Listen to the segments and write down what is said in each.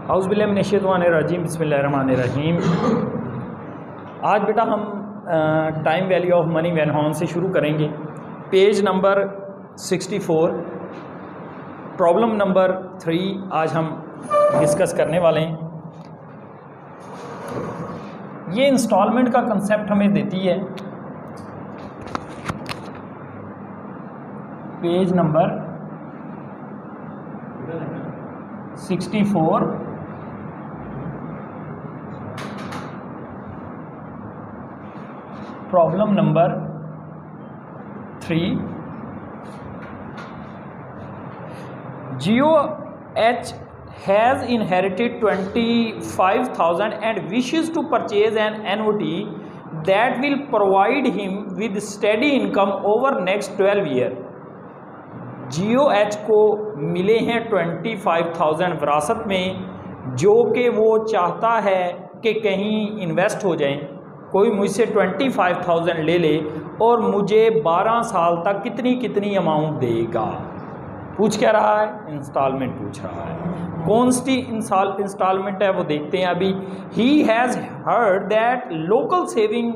औज़ुबिल्लाहि मिनश्शैतानिर्रजीम बिस्मिल्लाहिर्रहमानिर्रहीम। आज बेटा हम time value of money when on से शुरू करेंगे। पेज नंबर 64 प्रॉब्लम नंबर 3 आज हम डिस्कस करने वाले हैं। ये इंस्टॉलमेंट का कंसेप्ट हमें देती है page number 64 problem number 3। GOH has inherited 25,000 and wishes to purchase an annuity that will provide him with steady income over next 12 years। GOH को मिले हैं 25,000 विरासत में, जो कि वो चाहता है कि कहीं इन्वेस्ट हो जाएं। कोई मुझसे 25,000 ले ले और मुझे 12 साल तक कितनी कितनी अमाउंट देगा। पूछ क्या रहा है? इंस्टॉलमेंट पूछ रहा है। कौन सी इंस्टॉलमेंट है वो देखते हैं अभी। He has heard that local saving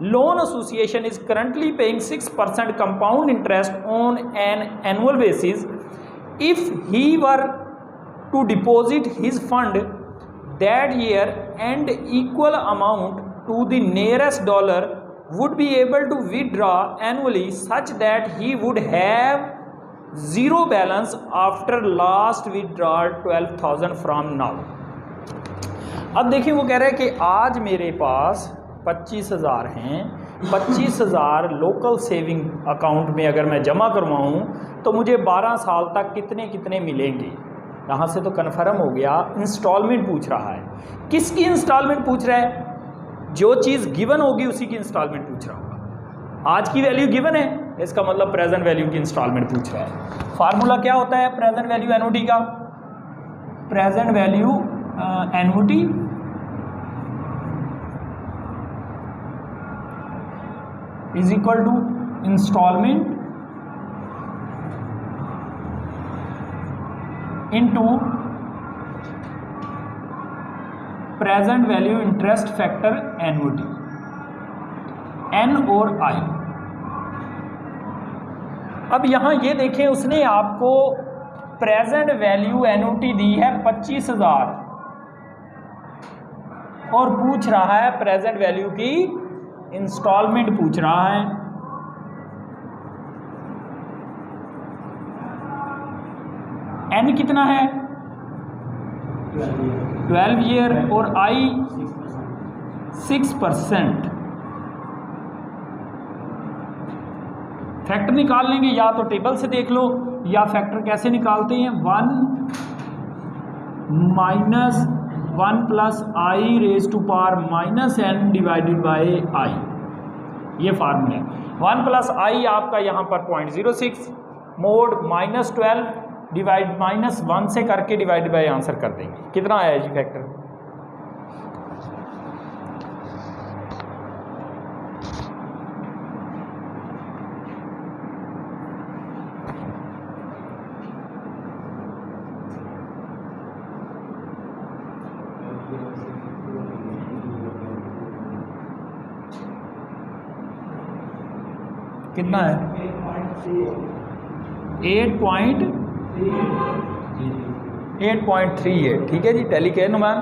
loan association is currently paying 6% compound interest on an annual basis. If he were to deposit his fund that year and equal amount to the nearest dollar would be able to withdraw annually such that he would have zero balance after last withdrawal 12,000 from now। अब देखिए वो कह रहे हैं कि आज मेरे पास 25,000 हैं। 25,000 लोकल सेविंग अकाउंट में अगर मैं जमा करवाऊँ तो मुझे 12 साल तक कितने कितने मिलेंगे। यहाँ से तो कन्फर्म हो गया। इंस्टॉलमेंट पूछ रहा है। किसकी इंस्टॉलमेंट पूछ रहा है? जो चीज़ गिवन होगी उसी की इंस्टॉलमेंट पूछ रहा होगा। आज की वैल्यू गिवन है, इसका मतलब प्रेजेंट वैल्यू की इंस्टॉलमेंट पूछ रहा है। फार्मूला क्या होता है प्रेजेंट वैल्यू एनुटी का? Present value annuity is equal to instalment into present value interest factor annuity, n और आई। अब यहां ये देखें, उसने आपको प्रेजेंट वैल्यू एनुटी दी है 25,000 और पूछ रहा है प्रेजेंट वैल्यू की इंस्टॉलमेंट पूछ रहा है। एन कितना है? 12 ईयर और आई 6%। फैक्टर निकाल लेंगे, या तो टेबल से देख लो या फैक्टर कैसे निकालते हैं। 1 minus 1 plus i raise to power minus n divided by i, ये फार्मूला है। 1 प्लस आई आपका यहाँ पर 0.06 मोड -12 डिवाइड -1 से करके डिवाइड बाय आंसर कर देंगे। कितना आया जी फैक्टर? कितना है? 8.38। ठीक है जी, टैली के नुमान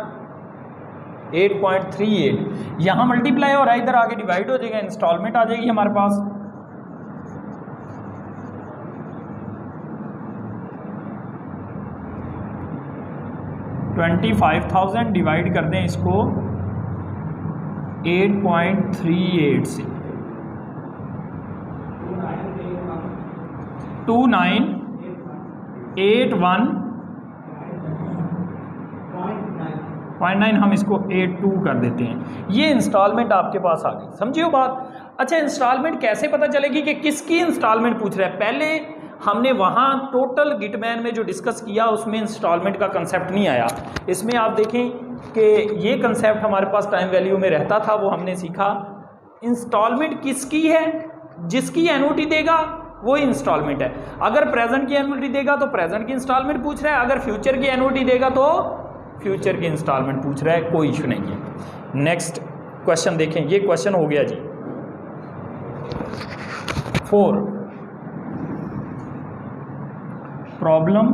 8.38। यहाँ मल्टीप्लाई हो रहा है, इधर आगे डिवाइड हो जाएगा, इंस्टॉलमेंट आ जाएगी हमारे पास। $25,000 डिवाइड कर दें इसको 8.38 से, 2981.9 हम इसको 82 कर देते हैं। ये इंस्टॉलमेंट आपके पास आ गई। समझिए बात। अच्छा, इंस्टॉलमेंट कैसे पता चलेगी कि किसकी इंस्टॉलमेंट पूछ रहा है? पहले हमने वहाँ टोटल गिटमैन में जो डिस्कस किया उसमें इंस्टॉलमेंट का कंसेप्ट नहीं आया। इसमें आप देखें कि ये कंसेप्ट हमारे पास टाइम वैल्यू में रहता था, वो हमने सीखा। इंस्टॉलमेंट किसकी है? जिसकी एनुटी देगा वो इंस्टॉलमेंट है। अगर प्रेजेंट की एनुटी देगा तो प्रेजेंट की इंस्टॉलमेंट पूछ रहा है, अगर फ्यूचर की एनुटी देगा तो फ्यूचर की इंस्टॉलमेंट पूछ रहा है, कोई इशू नहीं है। नेक्स्ट क्वेश्चन देखें, ये क्वेश्चन हो गया जी 4, problem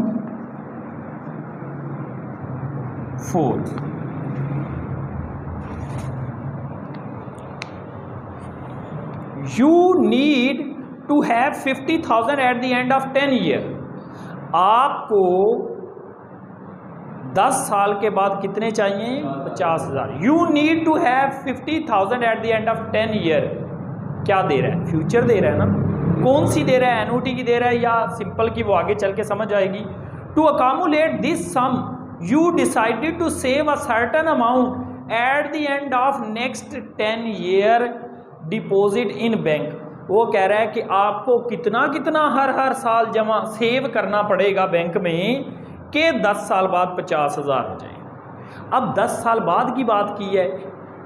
4। You need to have 50,000 at the end of 10 year। आपको 10 साल के बाद कितने चाहिए? 50,000। You need to have 50,000 at the end of 10 year। क्या दे रहा है? फ्यूचर दे रहा है ना। कौन सी दे रहा है? एनओटी की दे रहा है या सिंपल की? वो आगे चल के समझ आएगी। To accumulate this sum you decided to save a certain amount at the end of next 10 year deposit in bank। वो कह रहा है कि आपको कितना कितना हर साल जमा सेव करना पड़ेगा बैंक में कि 10 साल बाद 50,000 हो जाए। अब 10 साल बाद की बात की है,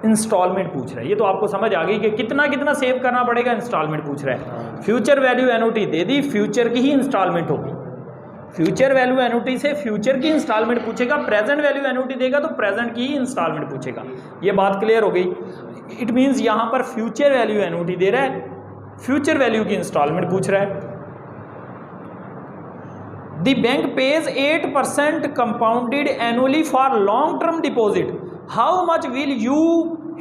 इंस्टॉलमेंट पूछ रहा है। ये तो आपको समझ आ गई कि कितना कितना सेव करना पड़ेगा, इंस्टॉलमेंट पूछ रहा है। Future value NOT they the, future की ही इंस्टॉलमेंट होगी। फ्यूचर वैल्यू एनओटी से फ्यूचर की इंस्टॉलमेंट पूछेगा, प्रेजेंट वैल्यू एनओटी देगा तो प्रेजेंट की ही इंस्टॉलमेंट पूछेगा। ये बात क्लियर हो गई। इट मीन्स यहाँ पर फ्यूचर वैल्यू एनओटी दे रहा है, फ्यूचर वैल्यू की इंस्टॉलमेंट पूछ रहा है। The bank pays 8% compounded annually for long term deposit. How much will you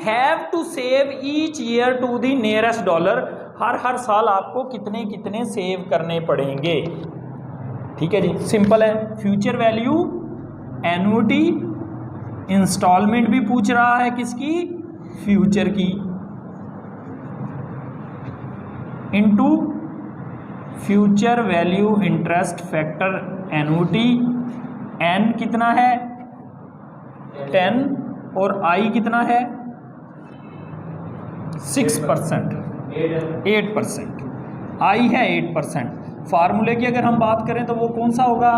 have to save each year to the nearest dollar. हर साल आपको कितने कितने सेव करने पड़ेंगे। ठीक है जी, सिंपल है। फ्यूचर वैल्यू एनुअटी, इंस्टॉलमेंट भी पूछ रहा है किसकी? फ्यूचर की, into future value interest factor annuity. N कितना है? 10 और आई कितना है? 6%, 8%। आई है 8%। फार्मूले की अगर हम बात करें तो वो कौन सा होगा?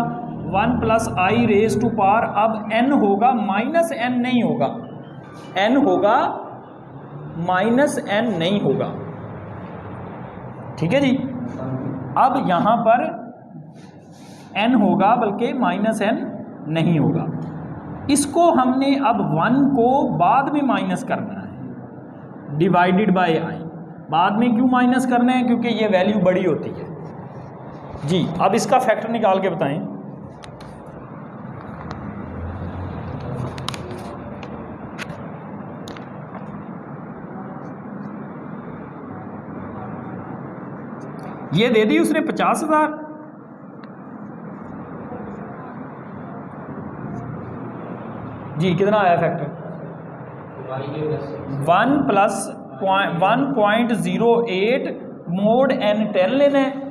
1 + i रेज़ टू पावर। अब n होगा -n नहीं होगा, n होगा -n नहीं होगा। ठीक है जी। अब यहाँ पर n होगा बल्कि -n नहीं होगा। इसको हमने अब 1 को बाद में माइनस करना है, डिवाइडेड बाय i। बाद में क्यों माइनस करना है? क्योंकि ये वैल्यू बड़ी होती है जी। अब इसका फैक्टर निकाल के बताएं। ये दे दी उसने 50,000। जी कितना आया फैक्टर? 1 + 1.08 mod n 10 लेना है।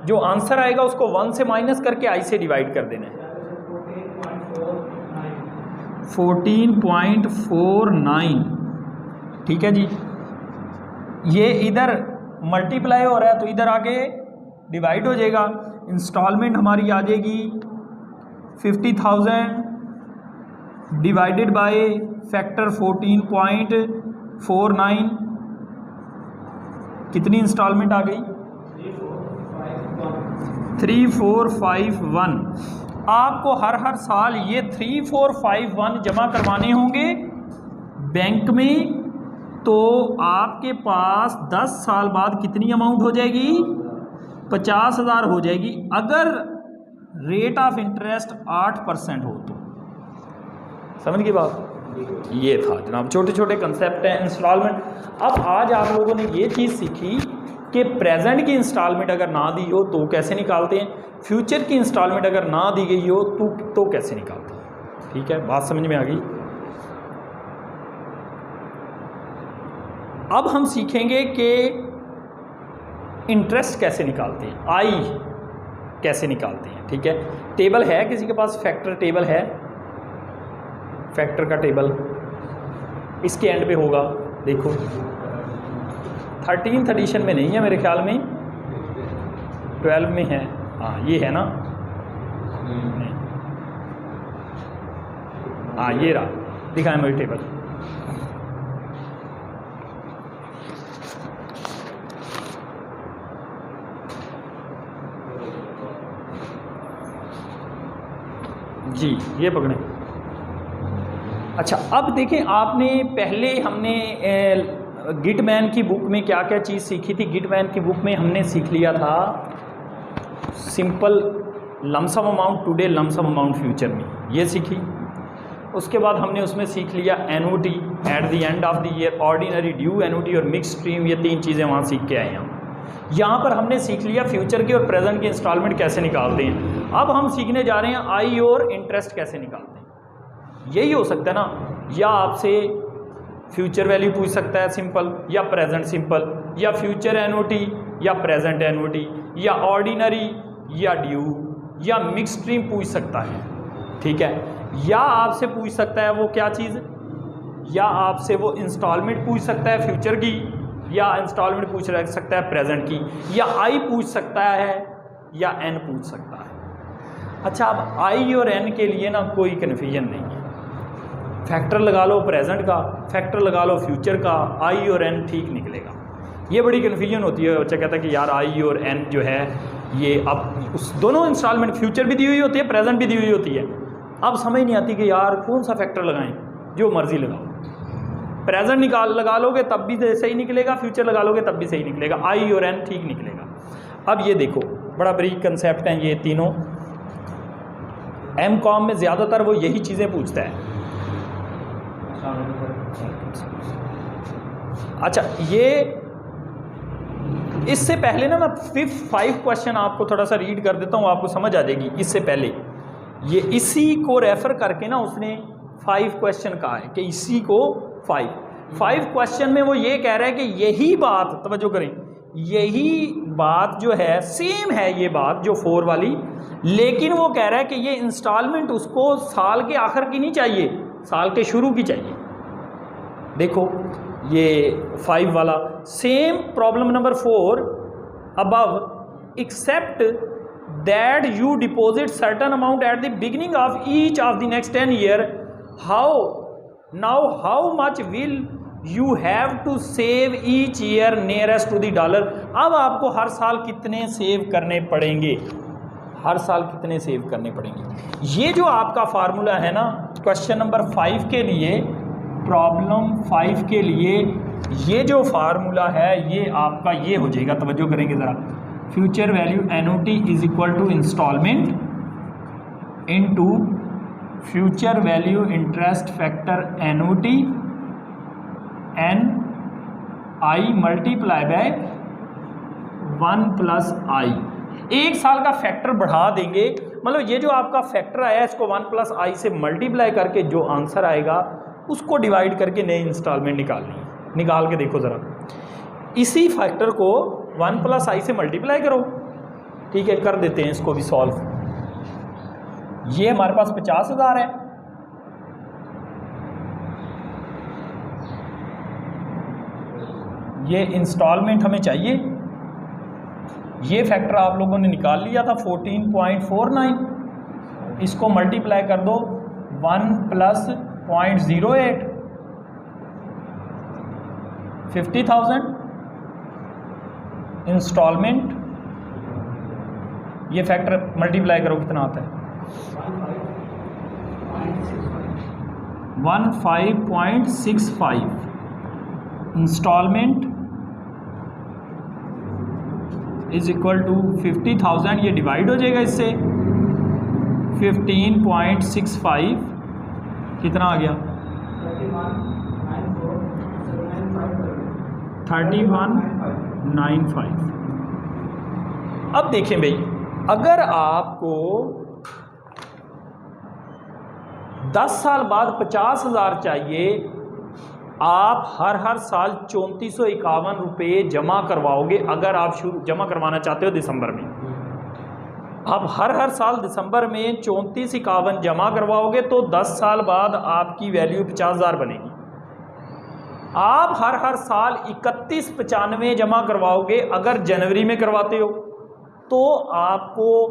जो आंसर आएगा उसको 1 से माइनस करके i से डिवाइड कर देना है। 14.49। ठीक है जी। ये इधर मल्टीप्लाई हो रहा है तो इधर आके डिवाइड हो जाएगा। इंस्टॉलमेंट हमारी आ जाएगी 50,000 डिवाइडेड बाय फैक्टर 14.49। कितनी इंस्टॉलमेंट आ गई? 3451। आपको हर साल ये 3451 जमा करवाने होंगे बैंक में। तो आपके पास 10 साल बाद कितनी अमाउंट हो जाएगी? 50,000 हो जाएगी, अगर रेट ऑफ इंटरेस्ट 8% हो तो। समझ गई बात? ये था जनाब, छोटे छोटे कंसेप्ट हैं इंस्टॉलमेंट। अब आज आप लोगों ने ये चीज़ सीखी कि प्रेजेंट की इंस्टॉलमेंट अगर ना दी हो तो कैसे निकालते हैं, फ्यूचर की इंस्टॉलमेंट अगर ना दी गई हो तो कैसे निकालते हैं। ठीक है, बात समझ में आ गई। अब हम सीखेंगे कि इंटरेस्ट कैसे निकालते हैं, आई कैसे निकालते हैं। ठीक है, टेबल है किसी के पास? फैक्टर टेबल है? फैक्टर का टेबल इसके एंड पे होगा। देखो 13th एडिशन में नहीं है मेरे ख्याल में, 12 में है। हाँ ये है ना, हाँ ये रहा, दिखाएं मुझे टेबल। जी ये पकड़ें। अच्छा, अब देखें, आपने पहले हमने गिटमैन की बुक में क्या क्या चीज़ सीखी थी। गिटमैन की बुक में हमने सीख लिया था simple lump sum amount today, lump sum amount future में, ये सीखी। उसके बाद हमने उसमें सीख लिया NOT eight the end of the year, ordinary, due NOT और मिक्स स्ट्रीम, ये 3 चीज़ें वहाँ सीख के आए हैं हम। यहाँ पर हमने सीख लिया फ्यूचर की और प्रेजेंट की इंस्टॉलमेंट कैसे निकालते हैं। अब हम सीखने जा रहे हैं आई और इंटरेस्ट कैसे निकालते हैं। यही हो सकता है ना, या आपसे फ्यूचर वैल्यू पूछ सकता है सिंपल, या प्रेजेंट सिंपल, या फ्यूचर एनओटी या प्रेजेंट एनओटी, या ऑर्डिनरी या ड्यू या मिक्स स्ट्रीम पूछ सकता है, ठीक है। या आपसे पूछ सकता है वो क्या चीज़, या आपसे वो इंस्टॉलमेंट पूछ सकता है फ्यूचर की, या इंस्टॉलमेंट पूछ सकता है प्रेजेंट की, या आई पूछ सकता है, या एन पूछ सकता है। अच्छा, अब आई और एन के लिए ना कोई कन्फ्यूजन नहीं है। फैक्टर लगा लो प्रेजेंट का, फैक्टर लगा लो फ्यूचर का, आई और एन ठीक निकलेगा। ये बड़ी कन्फ्यूजन होती है, बच्चा कहता है कि यार आई और एन जो है ये, अब उस दोनों इंस्टॉलमेंट, फ्यूचर भी दी हुई होती है, प्रेजेंट भी दी हुई होती है। अब समझ नहीं आती कि यार कौन सा फैक्टर लगाएं, जो मर्जी लगाओ। प्रेजेंट लगा लोगे तब भी सही निकलेगा, फ्यूचर लगा लोगे तब भी सही निकलेगा, आई और एन ठीक निकलेगा। अब ये देखो, बड़ा बरीक कंसेप्ट हैं ये तीनों। एमकॉम में ज़्यादातर वो यही चीज़ें पूछता है। अच्छा, ये इससे पहले ना मैं 5 क्वेश्चन आपको थोड़ा सा रीड कर देता हूँ, आपको समझ आ जाएगी। इससे पहले ये इसी को रेफ़र करके ना उसने 5 क्वेश्चन कहा है कि इसी को 5 क्वेश्चन में वो ये कह रहा है कि यही बात, तवज्जो करें, यही बात जो है सेम है ये बात जो 4 वाली, लेकिन वो कह रहा है कि ये इंस्टॉलमेंट उसको साल के आखिर की नहीं चाहिए, साल के शुरू की चाहिए। देखो ये 5 वाला same problem number 4 above, except that you deposit certain amount at the beginning of each of the next 10 year, how much will you have to save each year nearest to the dollar. अब आपको हर साल कितने save करने पड़ेंगे, हर साल कितने save करने पड़ेंगे। ये जो आपका फार्मूला है ना क्वेश्चन नंबर 5 के लिए, प्रॉब्लम 5 के लिए, ये जो फार्मूला है ये आपका ये हो जाएगा, तवज्जो करेंगे ज़रा। Future value NOT is equal to instalment into future value interest factor NOT N I multiply by 1 plus I. एक साल का फैक्टर बढ़ा देंगे, मतलब ये जो आपका फैक्टर आया इसको 1 प्लस आई से मल्टीप्लाई करके जो आंसर आएगा उसको डिवाइड करके नई इंस्टॉलमेंट निकालनी है। निकाल के देखो ज़रा, इसी फैक्टर को 1 प्लस आई से मल्टीप्लाई करो, ठीक है। कर देते हैं इसको भी सॉल्व। ये हमारे पास 50,000 है, ये इंस्टॉलमेंट हमें चाहिए। ये फैक्टर आप लोगों ने निकाल लिया था 14.49, इसको मल्टीप्लाई कर दो 1 प्लस 0.08, 50,000 इंस्टॉलमेंट। ये फैक्टर मल्टीप्लाई करो कितना आता है, 15.65 इंस्टॉलमेंट इज इक्वल टू 50,000। ये डिवाइड हो जाएगा इससे 15.65 कितना आ गया, 3195। अब देखें भाई, अगर आपको 10 साल बाद 50,000 चाहिए, आप हर साल 3451 रुपये जमा करवाओगे। अगर आप जमा करवाना चाहते हो दिसंबर में, आप हर साल दिसंबर में 3451 जमा करवाओगे तो 10 साल बाद आपकी वैल्यू 50,000 बनेगी। आप हर साल 3195 जमा करवाओगे, अगर जनवरी में करवाते हो तो आपको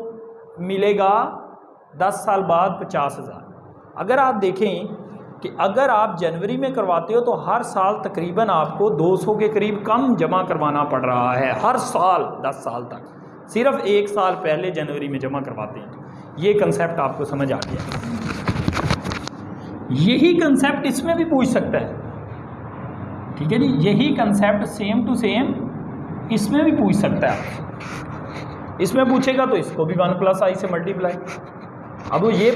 मिलेगा 10 साल बाद 50,000। अगर आप देखें कि अगर आप जनवरी में करवाते हो तो हर साल तकरीबन आपको 200 के करीब कम जमा करवाना पड़ रहा है हर साल 10 साल तक, सिर्फ 1 साल पहले जनवरी में जमा करवाते हैं। ये कंसेप्ट आपको समझ आ गया। यही कंसेप्ट इसमें भी पूछ सकता है, ठीक है जी, यही कंसेप्ट सेम टू सेम इसमें भी पूछ सकता है। इसमें पूछेगा तो इसको भी 1 + i से मल्टीप्लाई। अब वो ये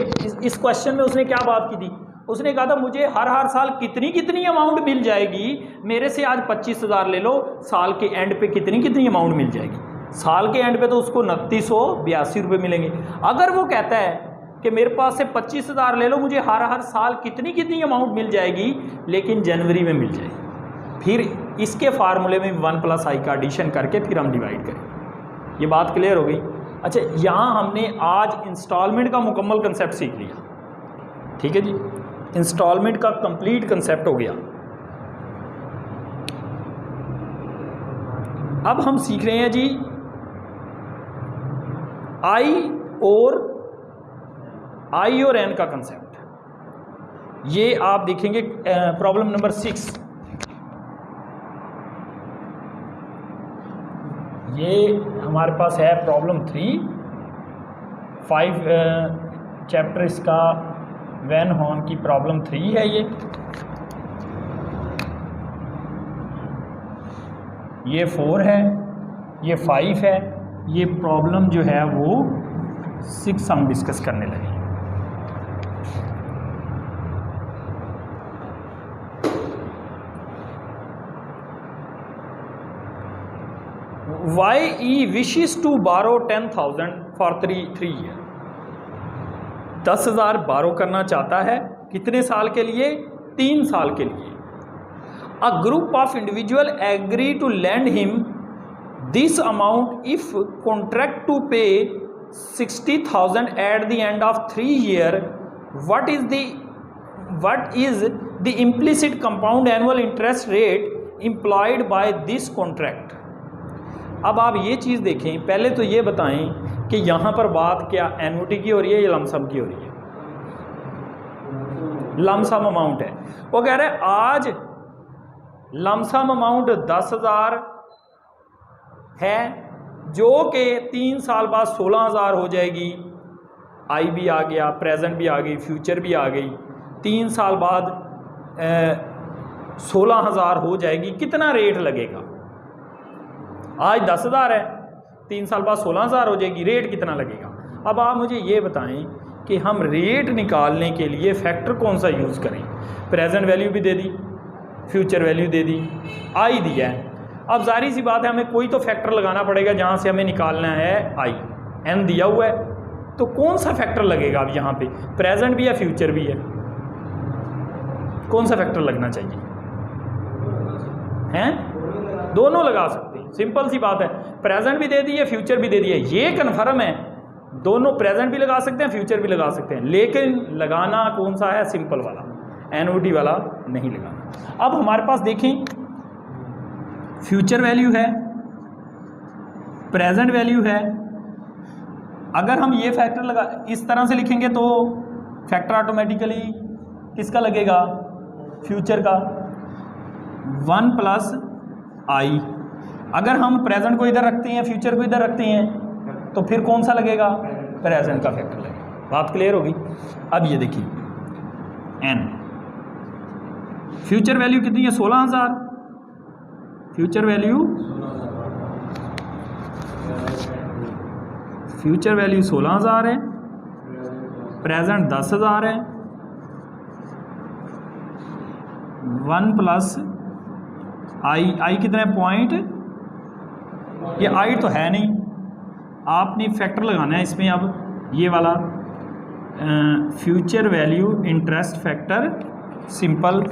इस क्वेश्चन में उसने क्या बात की थी, उसने कहा था मुझे हर साल कितनी अमाउंट मिल जाएगी, मेरे से आज 25,000 ले लो, साल के एंड पे कितनी अमाउंट मिल जाएगी। साल के एंड पे तो उसको 2982 रुपये मिलेंगे। अगर वो कहता है कि मेरे पास से 25,000 ले लो, मुझे हर साल कितनी अमाउंट मिल जाएगी, लेकिन जनवरी में मिल जाएगी, फिर इसके फार्मूले में 1 + i का एडिशन करके फिर हम डिवाइड करें। ये बात क्लियर हो गई। अच्छा, यहाँ हमने आज इंस्टॉलमेंट का मुकम्मल कंसेप्ट सीख लिया, ठीक है जी, इंस्टॉलमेंट का कंप्लीट कंसेप्ट हो गया। अब हम सीख रहे हैं जी आई और एन का कंसेप्ट। ये आप देखेंगे प्रॉब्लम नंबर 6। ये हमारे पास है प्रॉब्लम 3, 5 चैप्टर इसका वैन हॉर्न की प्रॉब्लम 3 है। ये 4 है, ये 5 है, ये प्रॉब्लम जो है वो 6 हम डिस्कस करने लगे। YE wishes to borrow 10,000 for 3 years। 10,000 बारो करना चाहता है, कितने साल के लिए? 3 साल के लिए। A group of individual agree to land him this amount if contract to pay 60,000 at the end of 3 years। what is the implicit compound annual interest rate employed by this contract। अब आप ये चीज़ देखें, पहले तो ये बताएं कि यहाँ पर बात क्या एन्युटी की हो रही है या लमसम की हो रही है? लमसम अमाउंट है। वो कह रहे हैं आज लमसम अमाउंट 10,000 है, जो कि 3 साल बाद 16,000 हो जाएगी। आई भी आ गया, प्रेजेंट भी आ गई, फ्यूचर भी आ गई। 3 साल बाद 16,000 हो जाएगी। कितना रेट लगेगा? आज 10,000 है, 3 साल बाद 16,000 हो जाएगी, रेट कितना लगेगा? अब आप मुझे ये बताएं कि हम रेट निकालने के लिए फैक्टर कौन सा यूज़ करें? प्रेजेंट वैल्यू भी दे दी, फ्यूचर वैल्यू दे दी, आई दिया है। अब जाहिर सी बात है हमें कोई तो फैक्टर लगाना पड़ेगा जहाँ से हमें निकालना है आई। एन दिया हुआ है, तो कौन सा फैक्टर लगेगा? अब यहाँ पे प्रेजेंट भी है, फ्यूचर भी है, कौन सा फैक्टर लगना चाहिए? हैं? दोनों लगा सकते हैं, सिंपल सी बात है। प्रेजेंट भी दे दी है, फ्यूचर भी दे दिया, ये कन्फर्म है, दोनों प्रेजेंट भी लगा सकते हैं, फ्यूचर भी लगा सकते हैं, लेकिन लगाना कौन सा है? सिंपल वाला, एनओटी वाला नहीं लगाना। अब हमारे पास देखें, फ्यूचर वैल्यू है, प्रेजेंट वैल्यू है। अगर हम ये फैक्टर लगा इस तरह से लिखेंगे तो फैक्टर ऑटोमेटिकली किसका लगेगा? फ्यूचर का। 1 + i। अगर हम प्रेजेंट को इधर रखते हैं, फ्यूचर को इधर रखते हैं, तो फिर कौन सा लगेगा? प्रेजेंट का फैक्टर लगेगा। बात क्लियर होगी? अब ये देखिए, n फ्यूचर वैल्यू कितनी है? 16,000। फ्यूचर वैल्यू 16,000 है, प्रेजेंट 10,000 है। 1 + i कितना है? पॉइंट। ये i तो है नहीं, आपने फैक्टर लगाना है इसमें। अब ये वाला future value interest factor simple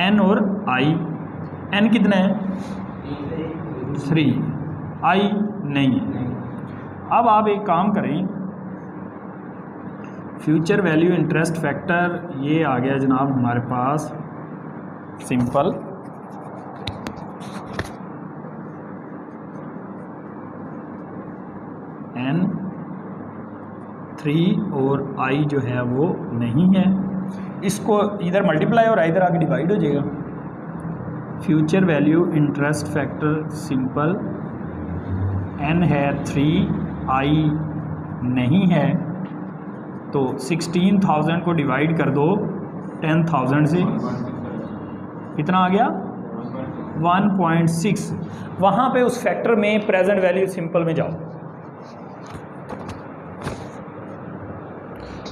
n और i। n कितना है? 3, i नहीं है। अब आप एक काम करें, फ्यूचर वैल्यू इंटरेस्ट फैक्टर ये आ गया जनाब हमारे पास सिंपल n 3 और i जो है वो नहीं है। इसको इधर मल्टीप्लाई और इधर आगे डिवाइड हो जाएगा। Future value interest factor simple n है 3, i नहीं है तो 16,000 को डिवाइड कर दो 10,000 से, कितना आ गया 1.6। वहाँ पे उस फैक्टर में प्रेजेंट वैल्यू सिंपल में जाओ,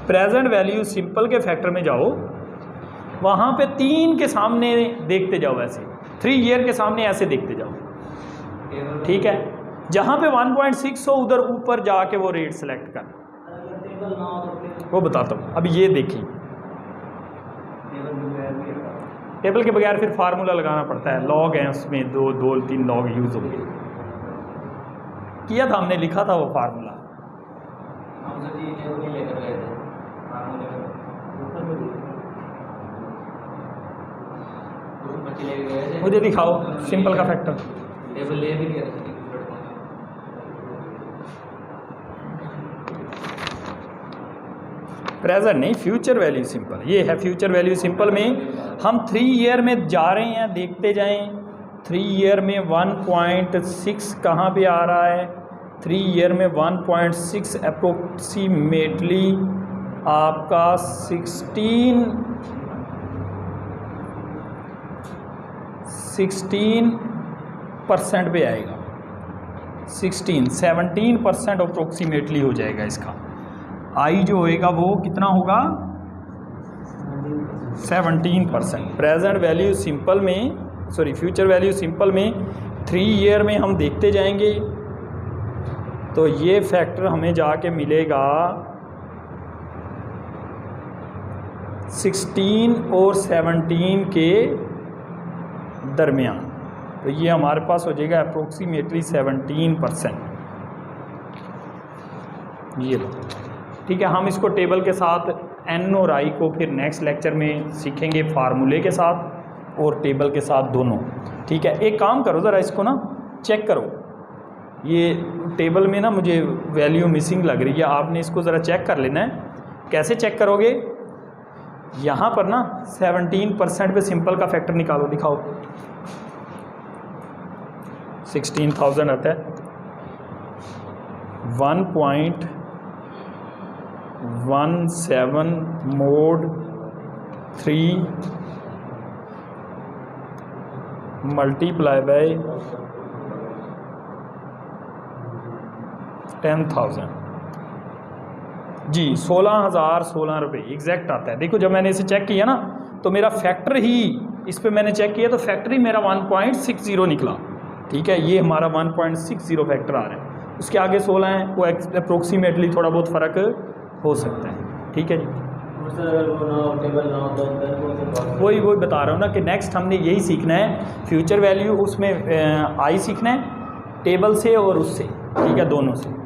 प्रेजेंट वैल्यू सिंपल के फैक्टर में जाओ, वहाँ पे 3 के सामने देखते जाओ, ऐसे 3 ईयर के सामने ऐसे देखते जाओ, ठीक है। जहाँ पे 1.6 हो उधर ऊपर जाके वो रेट सेलेक्ट कर, वो बताता हूँ। अब ये देखिए, टेबल के बगैर फिर फार्मूला लगाना पड़ता है, लॉग है उसमें, 2-3 लॉग यूज़ होंगे। किया था हमने, लिखा था वो फार्मूला। मुझे दिखाओ सिंपल का फैक्टर। टेबल ले भी लिया था, प्रेजेंट नहीं, फ्यूचर वैल्यू सिंपल। ये है फ्यूचर वैल्यू सिंपल में हम 3 ईयर में जा रहे हैं, देखते जाएं। 3 ईयर में 1.6 कहाँ पे आ रहा है? 3 ईयर में 1.6 अप्रोक्सीमेटली आपका 16% पे आएगा। 17% अप्रोक्सीमेटली हो जाएगा इसका। आई जो होएगा वो कितना होगा? 17%। प्रेजेंट वैल्यू सिंपल में, सॉरी फ्यूचर वैल्यू सिंपल में 3 ईयर में हम देखते जाएंगे तो ये फैक्टर हमें जाके मिलेगा 16 और 17 के दरमियान। तो ये हमारे पास हो जाएगा अप्रोक्सीमेटली 17%। ये लो, ठीक है। हम इसको टेबल के साथ एन और आई को फिर नेक्स्ट लेक्चर में सीखेंगे, फार्मूले के साथ और टेबल के साथ दोनों, ठीक है। एक काम करो ज़रा, इसको ना चेक करो, ये टेबल में ना मुझे वैल्यू मिसिंग लग रही है। आपने इसको ज़रा चेक कर लेना है। कैसे चेक करोगे? यहाँ पर ना 17% पे सिंपल का फैक्टर निकालो, दिखाओ। 16,000 आता है, 1.17 mod 3 मल्टीप्लाई बाय 10,000 जी 16,016 रुपये एग्जैक्ट आता है। देखो जब मैंने इसे चेक किया ना तो मेरा फैक्टर ही, इस पे मैंने चेक किया तो फैक्टर ही मेरा 1.60 निकला, ठीक है। ये हमारा 1.60 फैक्टर आ रहा है। उसके आगे 16 है, वो अप्रोक्सीमेटली थोड़ा बहुत फ़र्क हो सकता है, ठीक है जी। वही बता रहा हूँ ना कि नेक्स्ट हमने यही सीखना है, फ्यूचर वैल्यू उसमें आई सीखना है टेबल से और उससे, ठीक है, दोनों से।